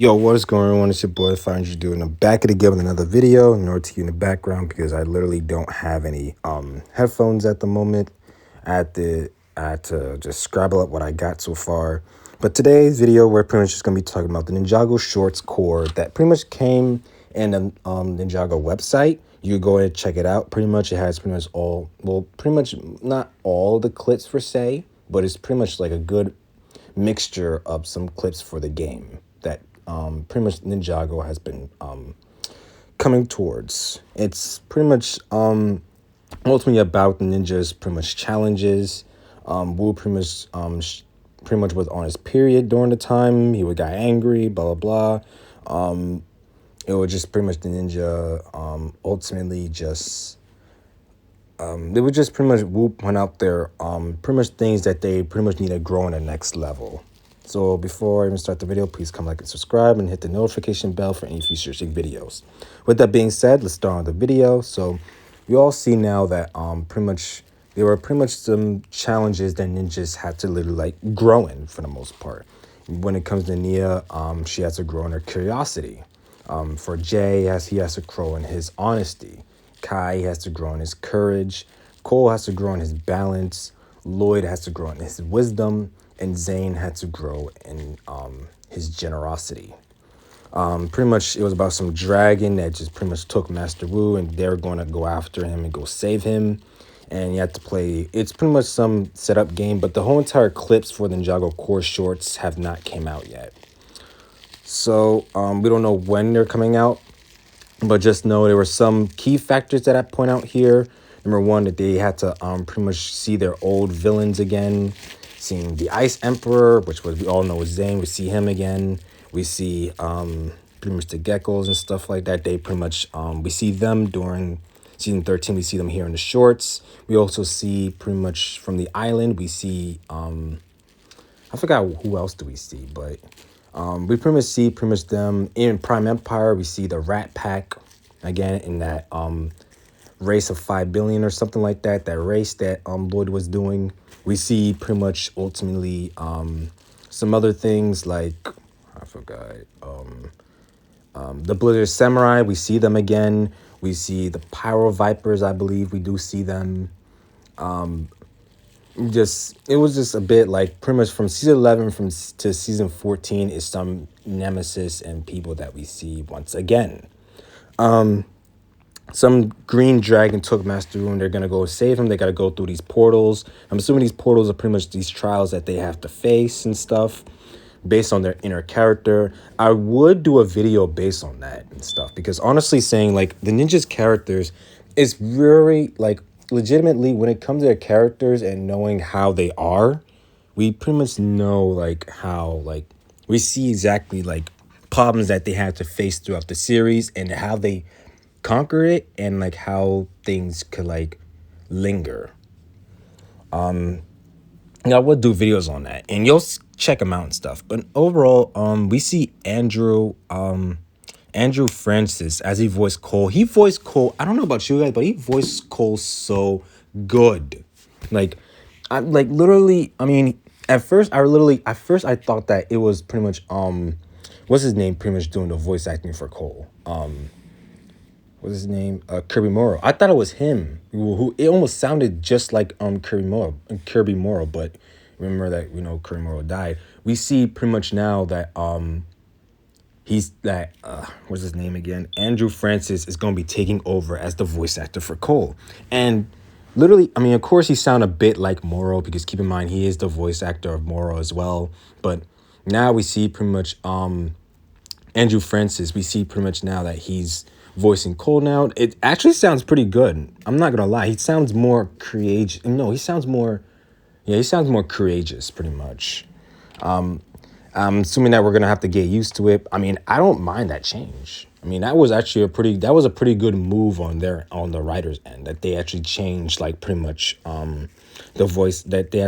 Yo, what is going on? It's your boy Find You doing the back of the game with another video in order to you in the background because I literally don't have any headphones at the moment. I had to just scrabble up what I got so far. But today's video we're pretty much just gonna be talking about the Ninjago Shorts core that pretty much came in the Ninjago website. You go ahead and check it out. Pretty much it has pretty much all pretty much not all the clips per se, but it's pretty much like a good mixture of some clips for the game that pretty much Ninjago has been coming towards. It's pretty much ultimately about the ninjas pretty much challenges. Wu pretty much was on his period during the time. He would got angry, blah blah blah. It was just pretty much the ninja ultimately just they would just pretty much point out their pretty much things that they pretty much need to grow on the next level. So before I even start the video, please come like and subscribe and hit the notification bell for any futuristic videos. With that being said, let's start on the video. So you all see now that pretty much there were pretty much some challenges that ninjas had to literally like grow in for the most part. When it comes to Nia, she has to grow in her curiosity. For Jay, he has to grow in his honesty. Kai has to grow in his courage. Cole has to grow in his balance. Lloyd has to grow in his wisdom. And Zane had to grow in his generosity. Pretty much it was about some dragon that just pretty much took Master Wu, and they're going to go after him and go save him. And you have to play, it's pretty much some setup game, but the whole entire clips for the Ninjago Core Shorts have not came out yet. So we don't know when they're coming out, but just know there were some key factors that I point out here. Number one, that they had to pretty much see their old villains again. Seeing the Ice Emperor, which was we all know is Zane. We see him again. We see pretty much the geckos and stuff like that. They pretty much we see them during season 13. We see them here in the shorts. We also see pretty much from the island. We see I forgot who else do we see, but we pretty much see them in Prime Empire. We see the Rat Pack again in that race of 5 billion or something like that. That race that Lloyd was doing. We see pretty much ultimately some other things like I forgot the Blizzard Samurai. We see them again. We see the Pyro Vipers. I believe we do see them. It was just a bit like pretty much from season 11 to season 14 is some nemesis and people that we see once again. Some green dragon took Master Wu and they're going to go save him. They got to go through these portals. I'm assuming these portals are pretty much these trials that they have to face and stuff based on their inner character. I would do a video based on that and stuff because honestly saying like the ninjas characters is very like legitimately when it comes to their characters and knowing how they are, we pretty much know like how like we see exactly like problems that they have to face throughout the series and how they conquer it and like how things could like linger. I would do videos on that and you'll check them out and stuff. But overall, we see Andrew Francis as he voiced Cole. He voiced Cole. I don't know about you guys, but he voiced Cole so good. Like, I like literally. I mean, at first I thought that it was pretty much what's his name? Pretty much doing the voice acting for Cole. What's his name? Kirby Morrow. I thought it was him. Who it almost sounded just like Kirby Morrow, but remember that Kirby Morrow died. We see pretty much now that he's that what's his name again? Andrew Francis is gonna be taking over as the voice actor for Cole. And literally, I mean, of course he sound a bit like Morrow because keep in mind he is the voice actor of Morrow as well. But now we see pretty much Andrew Francis, we see pretty much now that he's voicing Cole now. It actually sounds pretty good. I'm not gonna lie. He sounds more courageous. No, he sounds more courageous, pretty much. I'm assuming that we're gonna have to get used to it. I mean, I don't mind that change. I mean, that was actually a pretty good move on the writer's end that they actually changed like pretty much the voice that they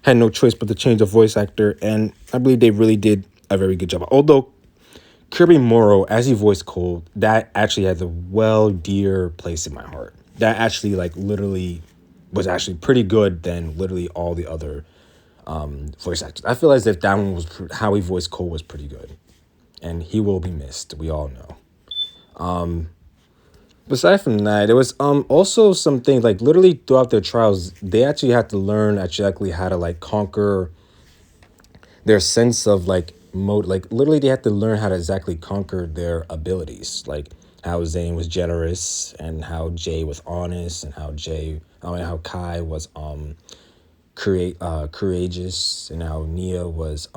had no choice but to change the voice actor, and I believe they really did a very good job. Although Kirby Morrow, as he voiced Cole, that actually has a dear place in my heart. That actually like literally was actually pretty good than literally all the other voice actors. I feel as if that one was how he voiced Cole was pretty good. and he will be missed. We all know. Aside from that, there was also some things like literally throughout their trials, they actually had to learn actually how to like conquer their sense of like mode. Like literally, they had to learn how to exactly conquer their abilities. Like how Zayn was generous, and how Jay was honest, and how Kai was courageous, and how Nia was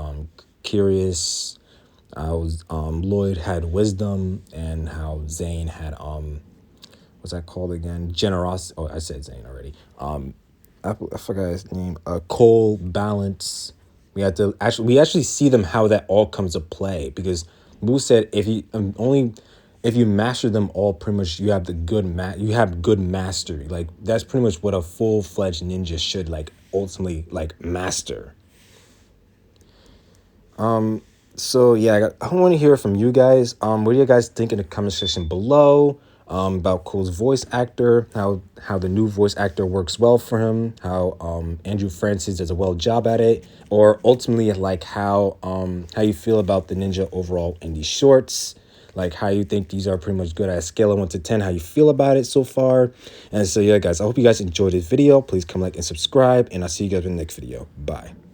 curious. How Lloyd had wisdom, and how Zayn had what's that called again? Generosity. Oh, I said Zayn already. I forgot his name. Cole, balance. We actually see them how that all comes to play, because Boo said if you master them all, pretty much you have you have good mastery. Like that's pretty much what a full-fledged ninja should like ultimately like master. So yeah, I want to hear from you guys. What do you guys think in the comment section below? About Cole's voice actor, how the new voice actor works well for him, how Andrew Francis does a well job at it, or ultimately like how you feel about the ninja overall in these shorts, like how you think these are pretty much good at a scale of 1 to 10, how you feel about it so far. And so yeah, guys, I hope you guys enjoyed this video. Please come like and subscribe, and I'll see you guys in the next video. Bye.